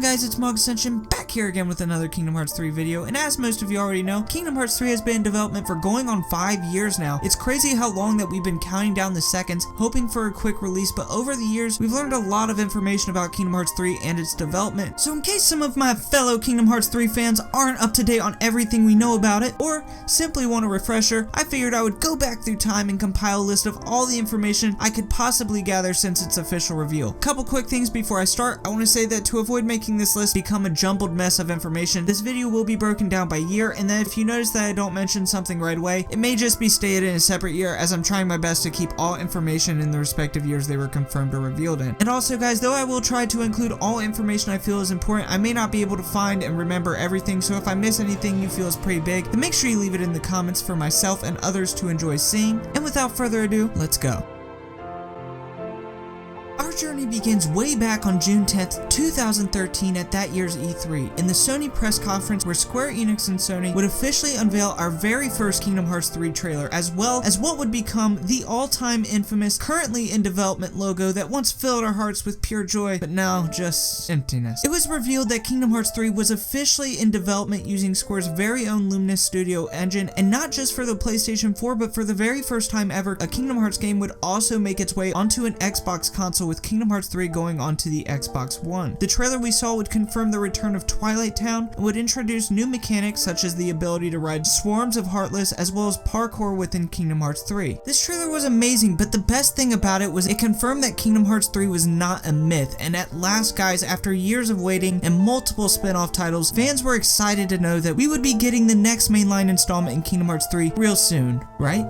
Guys, it's Mog Ascension back here again with another Kingdom Hearts 3 video, and as most of you already know, Kingdom Hearts 3 has been in development for going on 5 years now. It's crazy how long that we've been counting down the seconds, hoping for a quick release, but over the years, we've learned a lot of information about Kingdom Hearts 3 and its development. So in case some of my fellow Kingdom Hearts 3 fans aren't up to date on everything we know about it, or simply want a refresher, I figured I would go back through time and compile a list of all the information I could possibly gather since its official reveal. Couple quick things before I start. I want to say that to avoid making this list become a jumbled mess of information, this video will be broken down by year, and then if you notice that I don't mention something right away, it may just be stated in a separate year, as I'm trying my best to keep all information in the respective years they were confirmed or revealed in. And also guys, though I will try to include all information I feel is important, I may not be able to find and remember everything, so if I miss anything you feel is pretty big, then make sure you leave it in the comments for myself and others to enjoy seeing. And without further ado, let's go. Our journey begins way back on June 10th, 2013 at that year's E3, in the Sony press conference where Square Enix and Sony would officially unveil our very first Kingdom Hearts 3 trailer, as well as what would become the all-time infamous, currently in development logo that once filled our hearts with pure joy, but now just emptiness. It was revealed that Kingdom Hearts 3 was officially in development using Square's very own Luminous Studio engine, and not just for the PlayStation 4, but for the very first time ever, a Kingdom Hearts game would also make its way onto an Xbox console, with Kingdom Hearts 3 going onto the Xbox One. The trailer we saw would confirm the return of Twilight Town and would introduce new mechanics such as the ability to ride swarms of Heartless as well as parkour within Kingdom Hearts 3. This trailer was amazing, but the best thing about it was it confirmed that Kingdom Hearts 3 was not a myth, and at last guys, after years of waiting and multiple spin-off titles, fans were excited to know that we would be getting the next mainline installment in Kingdom Hearts 3 real soon, right?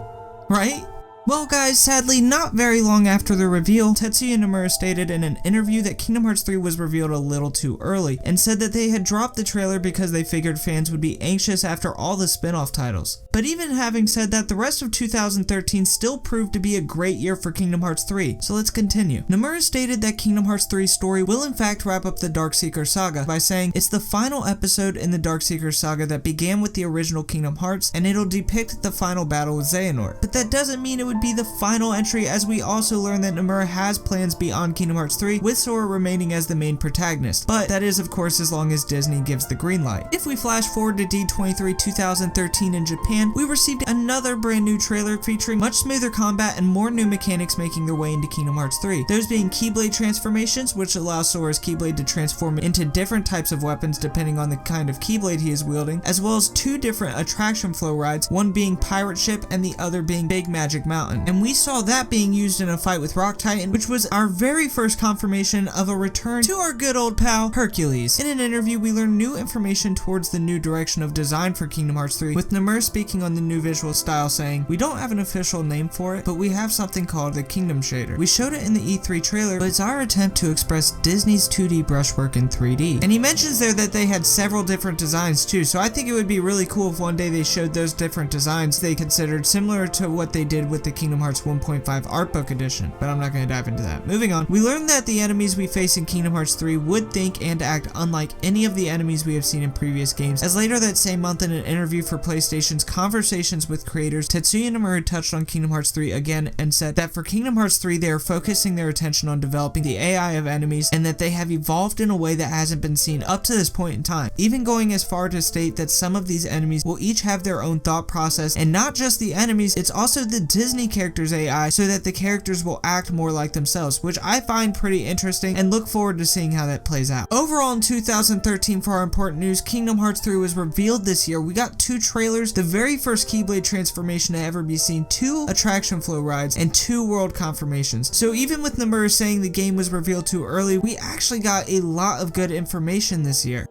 Right? Well guys, sadly not very long after the reveal, Tetsuya Nomura stated in an interview that Kingdom Hearts 3 was revealed a little too early, and said that they had dropped the trailer because they figured fans would be anxious after all the spin-off titles. But even having said that, the rest of 2013 still proved to be a great year for Kingdom Hearts 3, so let's continue. Nomura stated that Kingdom Hearts 3's story will in fact wrap up the Darkseeker saga by saying it's the final episode in the Darkseeker saga that began with the original Kingdom Hearts, and it'll depict the final battle with Xehanort. But that doesn't mean it would be the final entry, as we also learn that Nomura has plans beyond Kingdom Hearts 3, with Sora remaining as the main protagonist, but that is of course as long as Disney gives the green light. If we flash forward to D23 2013 in Japan, we received another brand new trailer featuring much smoother combat and more new mechanics making their way into Kingdom Hearts 3. Those being Keyblade transformations, which allow Sora's Keyblade to transform into different types of weapons depending on the kind of Keyblade he is wielding, as well as two different attraction flow rides, one being Pirate Ship and the other being Big Magic Mountain. And we saw that being used in a fight with Rock Titan, which was our very first confirmation of a return to our good old pal, Hercules. In an interview, we learned new information towards the new direction of design for Kingdom Hearts 3, with Nomura speaking on the new visual style saying, "We don't have an official name for it, but we have something called the Kingdom Shader. We showed it in the E3 trailer, but it's our attempt to express Disney's 2D brushwork in 3D. And he mentions there that they had several different designs too, so I think it would be really cool if one day they showed those different designs they considered similar to what they did with the Kingdom Hearts 1.5 Art Book Edition, but I'm not going to dive into that. Moving on, we learned that the enemies we face in Kingdom Hearts 3 would think and act unlike any of the enemies we have seen in previous games, as later that same month in an interview for PlayStation's Conversations with Creators, Tetsuya Nomura touched on Kingdom Hearts 3 again and said that for Kingdom Hearts 3 they are focusing their attention on developing the AI of enemies, and that they have evolved in a way that hasn't been seen up to this point in time, even going as far to state that some of these enemies will each have their own thought process, and not just the enemies, it's also the Disney characters' AI, so that the characters will act more like themselves, which I find pretty interesting and look forward to seeing how that plays out. Overall in 2013, for our important news, Kingdom Hearts 3 was revealed this year. We got 2 trailers, the very first Keyblade transformation to ever be seen, 2 attraction flow rides, and 2 world confirmations. So even with Nomura saying the game was revealed too early, we actually got a lot of good information this year.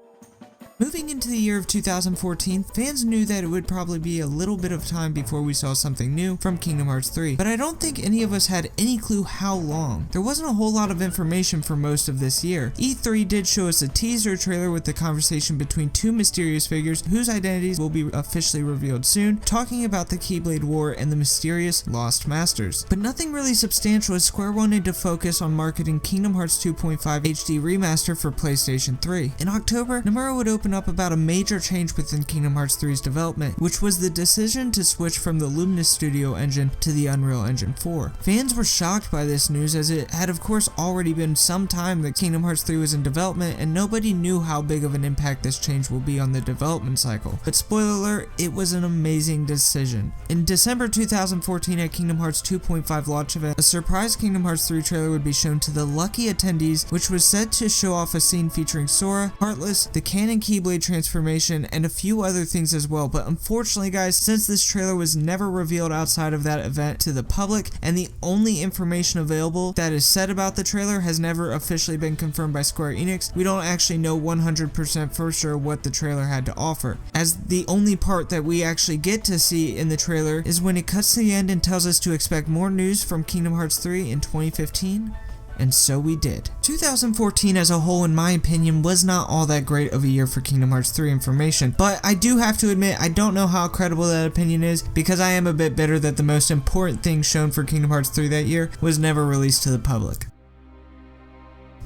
Moving into the year of 2014, fans knew that it would probably be a little bit of time before we saw something new from Kingdom Hearts 3, but I don't think any of us had any clue how long. There wasn't a whole lot of information for most of this year. E3 did show us a teaser trailer with the conversation between 2 mysterious figures whose identities will be officially revealed soon, talking about the Keyblade War and the mysterious Lost Masters. But nothing really substantial, as Square wanted to focus on marketing Kingdom Hearts 2.5 HD Remaster for PlayStation 3. In October, Nomura would open spoken up about a major change within Kingdom Hearts 3's development, which was the decision to switch from the Luminous Studio engine to the Unreal Engine 4. Fans were shocked by this news, as it had of course already been some time that Kingdom Hearts 3 was in development, and nobody knew how big of an impact this change will be on the development cycle. But spoiler alert, it was an amazing decision. In December 2014 at Kingdom Hearts 2.5 launch event, a surprise Kingdom Hearts 3 trailer would be shown to the lucky attendees, which was said to show off a scene featuring Sora, Heartless, the Canon Keyblade transformation, and a few other things as well. But unfortunately guys, since this trailer was never revealed outside of that event to the public, and the only information available that is said about the trailer has never officially been confirmed by Square Enix, we don't actually know 100% for sure what the trailer had to offer, as the only part that we actually get to see in the trailer is when it cuts to the end and tells us to expect more news from Kingdom Hearts 3 in 2015. And so we did. 2014 as a whole, in my opinion, was not all that great of a year for Kingdom Hearts 3 information, but I do have to admit I don't know how credible that opinion is, because I am a bit bitter that the most important thing shown for Kingdom Hearts 3 that year was never released to the public.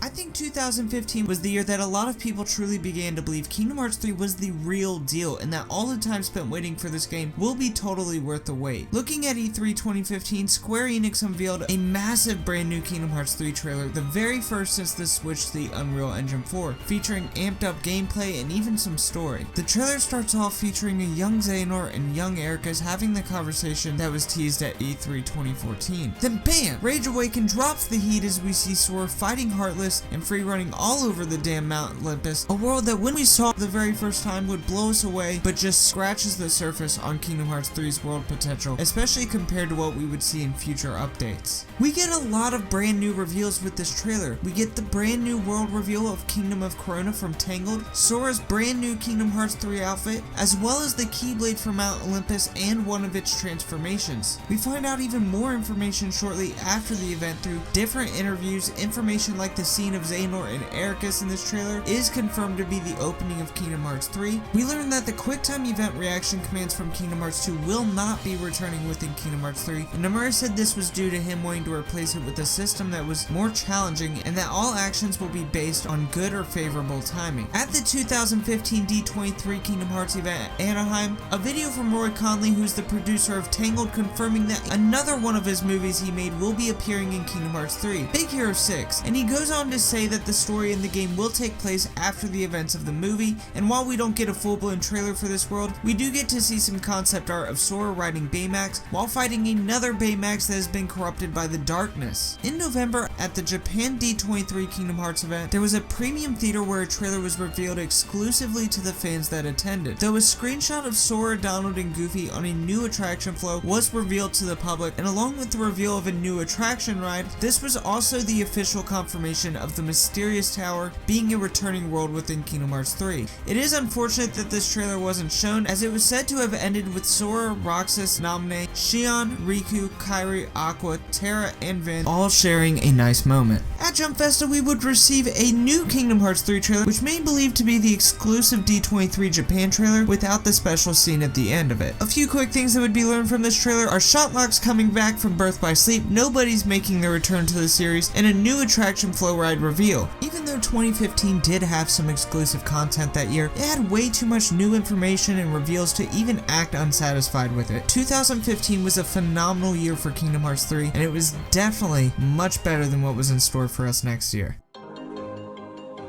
I think 2015 was the year that a lot of people truly began to believe Kingdom Hearts 3 was the real deal, and that all the time spent waiting for this game will be totally worth the wait. Looking at E3 2015, Square Enix unveiled a massive brand new Kingdom Hearts 3 trailer, the very first since the switch to the Unreal Engine 4, featuring amped up gameplay and even some story. The trailer starts off featuring a young Xehanort and young Ericus having the conversation that was teased at E3 2014. Then BAM! Rage Awakened drops the heat as we see Sora fighting Heartless and free running all over the damn Mount Olympus, a world that when we saw the very first time would blow us away, but just scratches the surface on Kingdom Hearts 3's world potential, especially compared to what we would see in future updates. We get a lot of brand new reveals with this trailer. We get the brand new world reveal of Kingdom of Corona from Tangled, Sora's brand new Kingdom Hearts 3 outfit, as well as the Keyblade from Mount Olympus and one of its transformations. We find out even more information shortly after the event through different interviews. Information like the scene of Xehanort and Ericus in this trailer is confirmed to be the opening of Kingdom Hearts 3. We learn that the QuickTime event reaction commands from Kingdom Hearts 2 will not be returning within Kingdom Hearts 3, and Nomura said this was due to him wanting to replace it with a system that was more challenging, and that all actions will be based on good or favorable timing. At the 2015 D23 Kingdom Hearts event at Anaheim, a video from Roy Conley, who's the producer of Tangled, confirming that another one of his movies he made will be appearing in Kingdom Hearts 3, Big Hero 6, and he goes on to say that the story in the game will take place after the events of the movie, and while we don't get a full-blown trailer for this world, we do get to see some concept art of Sora riding Baymax while fighting another Baymax that has been corrupted by the darkness. In November, at the Japan D23 Kingdom Hearts event, there was a premium theater where a trailer was revealed exclusively to the fans that attended. Though a screenshot of Sora, Donald, and Goofy on a new attraction flow was revealed to the public, and along with the reveal of a new attraction ride, this was also the official confirmation of the Mysterious Tower being a returning world within Kingdom Hearts 3. It is unfortunate that this trailer wasn't shown, as it was said to have ended with Sora, Roxas, Naminé, Xion, Riku, Kairi, Aqua, Terra, and Vin all sharing a nice moment. At Jump Festa, we would receive a new Kingdom Hearts 3 trailer, which many believe to be the exclusive D23 Japan trailer without the special scene at the end of it. A few quick things that would be learned from this trailer are Shotlocks coming back from Birth by Sleep, Nobody's making their return to the series, and a new attraction flow ride reveal. Even though 2015 did have some exclusive content that year, it had way too much new information and reveals to even act unsatisfied with it. 2015 was a phenomenal year for Kingdom Hearts 3, and it was definitely much better than what was in store for us next year.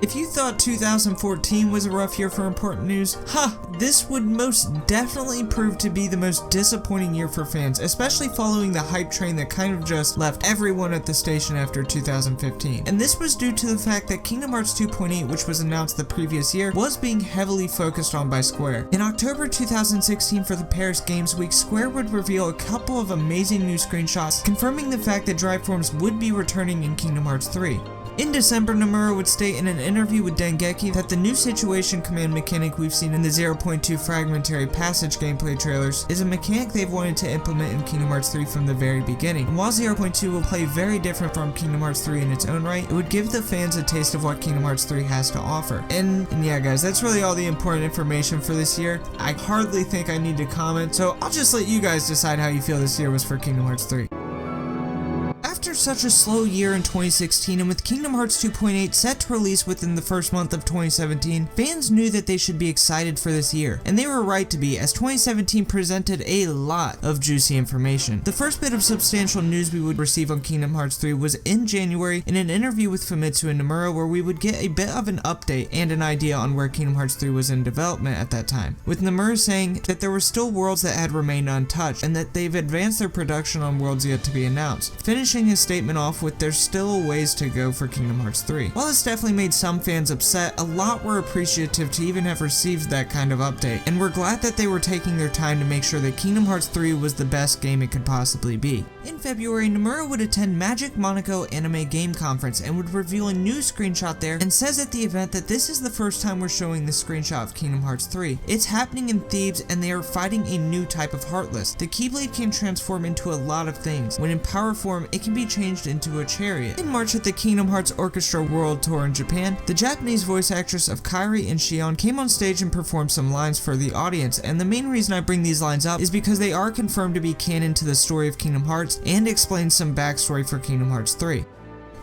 If you thought 2014 was a rough year for important news, this would most definitely prove to be the most disappointing year for fans, especially following the hype train that kind of just left everyone at the station after 2015. And this was due to the fact that Kingdom Hearts 2.8, which was announced the previous year, was being heavily focused on by Square. In October 2016 for the Paris Games Week, Square would reveal a couple of amazing new screenshots confirming the fact that Drive Forms would be returning in Kingdom Hearts 3. In December, Nomura would state in an interview with Dengeki that the new situation command mechanic we've seen in the 0.2 Fragmentary Passage gameplay trailers is a mechanic they've wanted to implement in Kingdom Hearts 3 from the very beginning. And while 0.2 will play very different from Kingdom Hearts 3 in its own right, it would give the fans a taste of what Kingdom Hearts 3 has to offer. And yeah guys, that's really all the important information for this year. I hardly think I need to comment, so I'll just let you guys decide how you feel this year was for Kingdom Hearts 3. After After such a slow year in 2016, and with Kingdom Hearts 2.8 set to release within the first month of 2017, fans knew that they should be excited for this year, and they were right to be, as 2017 presented a lot of juicy information. The first bit of substantial news we would receive on Kingdom Hearts 3 was in January in an interview with Famitsu and Nomura, where we would get a bit of an update and an idea on where Kingdom Hearts 3 was in development at that time, with Nomura saying that there were still worlds that had remained untouched and that they've advanced their production on worlds yet to be announced, finishing his statement off with "there's still a ways to go for Kingdom Hearts 3. While this definitely made some fans upset, a lot were appreciative to even have received that kind of update, and we're glad that they were taking their time to make sure that Kingdom Hearts 3 was the best game it could possibly be. In February, Nomura would attend Magic Monaco Anime Game Conference and would reveal a new screenshot there, and says at the event that this is the first time we're showing this screenshot of Kingdom Hearts 3. It's happening in Thebes and they are fighting a new type of Heartless. The Keyblade can transform into a lot of things. When in power form, it can be changed into a chariot. In March at the Kingdom Hearts Orchestra World Tour in Japan, the Japanese voice actress of Kairi and Shion came on stage and performed some lines for the audience, and the main reason I bring these lines up is because they are confirmed to be canon to the story of Kingdom Hearts and explain some backstory for Kingdom Hearts 3.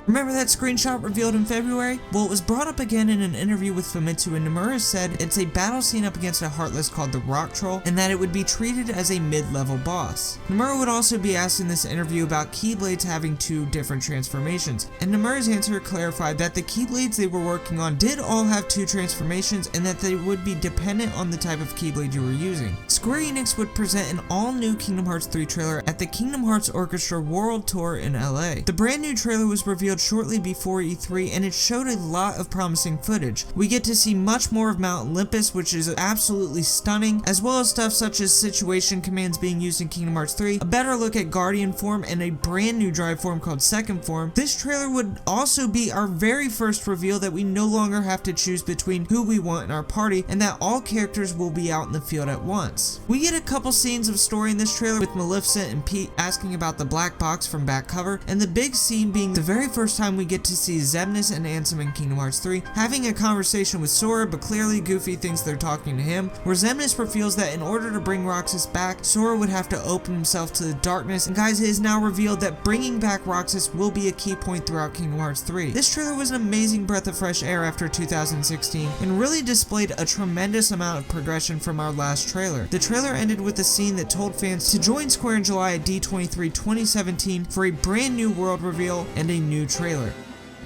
Remember that screenshot revealed in February? Well, it was brought up again in an interview with Famitsu, and Nomura said it's a battle scene up against a Heartless called the Rock Troll, and that it would be treated as a mid-level boss. Nomura would also be asked in this interview about Keyblades having two different transformations, and Nomura's answer clarified that the Keyblades they were working on did all have two transformations, and that they would be dependent on the type of Keyblade you were using. Square Enix would present an all-new Kingdom Hearts 3 trailer at the Kingdom Hearts Orchestra World Tour in LA. The brand new trailer was revealed shortly before E3, and it showed a lot of promising footage. We get to see much more of Mount Olympus, which is absolutely stunning, as well as stuff such as situation commands being used in Kingdom Hearts 3, a better look at Guardian form, and a brand new drive form called Second Form. This trailer would also be our very first reveal that we no longer have to choose between who we want in our party, and that all characters will be out in the field at once. We get a couple scenes of story in this trailer, with Maleficent and Pete asking about the black box from back cover, and the big scene being the very first time we get to see Xemnas and Ansem in Kingdom Hearts 3 having a conversation with Sora, but clearly Goofy thinks they're talking to him, where Xemnas reveals that in order to bring Roxas back, Sora would have to open himself to the darkness, and guys, it is now revealed that bringing back Roxas will be a key point throughout Kingdom Hearts 3. This trailer was an amazing breath of fresh air after 2016, and really displayed a tremendous amount of progression from our last trailer. The trailer ended with a scene that told fans to join Square in July at D23 2017 for a brand new world reveal and a new trailer.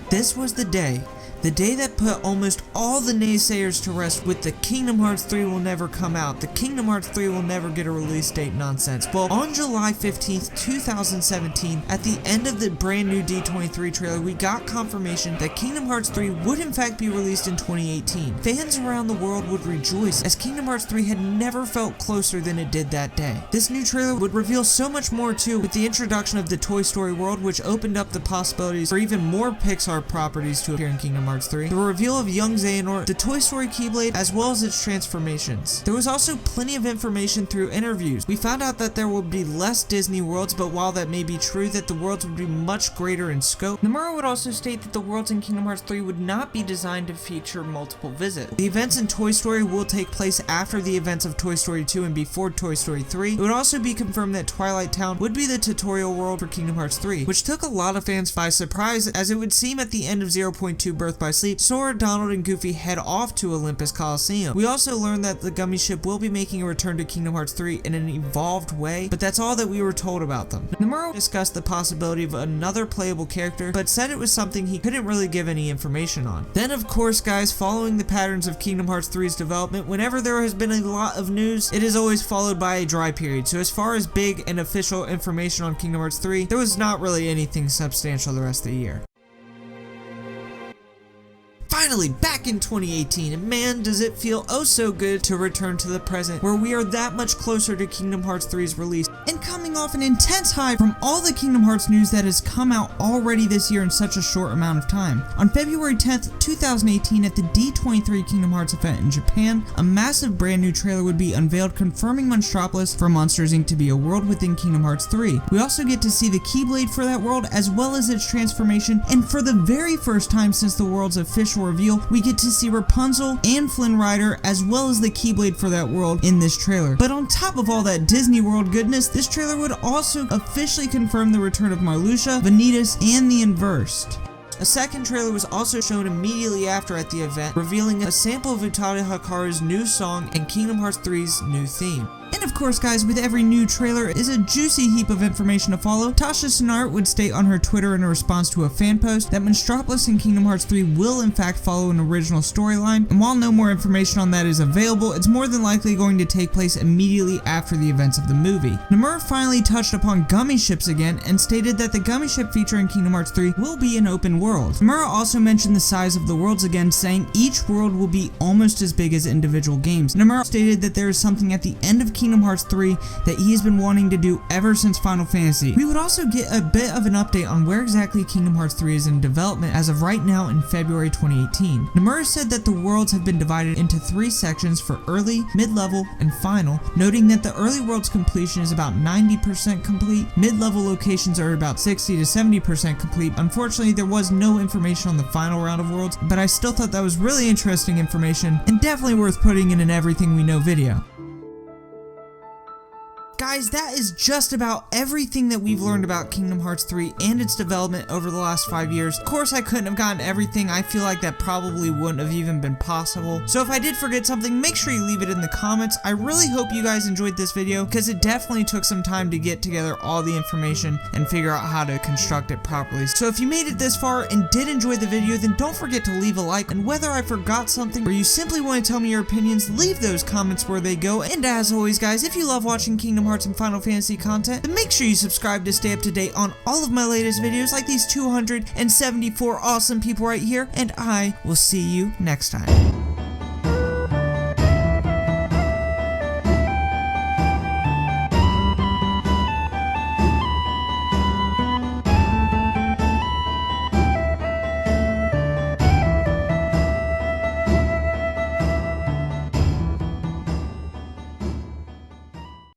This was the day that put almost all the naysayers to rest with the Kingdom Hearts 3 will never come out, the Kingdom Hearts 3 will never get a release date nonsense. Well, on July 15th, 2017, at the end of the brand new D23 trailer, we got confirmation that Kingdom Hearts 3 would in fact be released in 2018. Fans around the world would rejoice, as Kingdom Hearts 3 had never felt closer than it did that day. This new trailer would reveal so much more too, with the introduction of the Toy Story world, which opened up the possibilities for even more Pixar properties to appear in Kingdom Hearts 3, the reveal of young Xehanort, the Toy Story Keyblade, as well as its transformations. There was also plenty of information through interviews. We found out that there would be less Disney worlds, but while that may be true that the worlds would be much greater in scope, Nomura would also state that the worlds in Kingdom Hearts 3 would not be designed to feature multiple visits. The events in Toy Story will take place after the events of Toy Story 2 and before Toy Story 3. It would also be confirmed that Twilight Town would be the tutorial world for Kingdom Hearts 3, which took a lot of fans by surprise, as it would seem at the end of 0.2 Birth by Sleep, Sora, Donald, and Goofy head off to Olympus Coliseum. We also learned that the Gummy Ship will be making a return to Kingdom Hearts 3 in an evolved way, but that's all that we were told about them. Nomura discussed the possibility of another playable character, but said it was something he couldn't really give any information on. Then of course guys, following the patterns of Kingdom Hearts 3's development, whenever there has been a lot of news, it is always followed by a dry period. So as far as big and official information on Kingdom Hearts 3, there was not really anything substantial the rest of the year. Finally, back in 2018, and man, does it feel oh so good to return to the present, where we are that much closer to Kingdom Hearts 3's release, and coming off an intense hype from all the Kingdom Hearts news that has come out already this year in such a short amount of time. On February 10th, 2018, at the D23 Kingdom Hearts event in Japan, a massive brand new trailer would be unveiled confirming Monstropolis for Monsters Inc. to be a world within Kingdom Hearts 3. We also get to see the Keyblade for that world, as well as its transformation, and for the very first time since the world's official reveal, reveal, we get to see Rapunzel and Flynn Rider as well as the Keyblade for that world in this trailer. But on top of all that Disney World goodness, this trailer would also officially confirm the return of Marluxia, Vanitas, and the Inversed. A second trailer was also shown immediately after at the event, revealing a sample of Utada Hikaru's new song and Kingdom Hearts 3's new theme. And of course guys, with every new trailer is a juicy heap of information to follow. Tasha Sinart would state on her Twitter in a response to a fan post that Monstropolis in Kingdom Hearts 3 will in fact follow an original storyline, and while no more information on that is available, it's more than likely going to take place immediately after the events of the movie. Nomura finally touched upon gummy ships again and stated that the gummy ship feature in Kingdom Hearts 3 will be an open world. Nomura also mentioned the size of the worlds again, saying each world will be almost as big as individual games. Nomura stated that there is something at the end of Kingdom Hearts 3 that he's been wanting to do ever since Final Fantasy. We would also get a bit of an update on where exactly Kingdom Hearts 3 is in development as of right now in February 2018. Nomura said that the worlds have been divided into 3 sections for early, mid-level, and final, noting that the early world's completion is about 90% complete, mid-level locations are about 60 to 70% complete. Unfortunately, there was no information on the final round of worlds, but I still thought that was really interesting information and definitely worth putting in an Everything We Know video. Guys, that is just about everything that we've learned about Kingdom Hearts 3 and its development over the last 5 years. Of course, I couldn't have gotten everything. I feel like that probably wouldn't have even been possible. So if I did forget something, make sure you leave it in the comments. I really hope you guys enjoyed this video because it definitely took some time to get together all the information and figure out how to construct it properly. So if you made it this far and did enjoy the video, then don't forget to leave a like, and whether I forgot something or you simply want to tell me your opinions, leave those comments where they go. And as always guys, if you love watching Kingdom Hearts and Final Fantasy content, then make sure you subscribe to stay up to date on all of my latest videos like these 274 awesome people right here, and I will see you next time.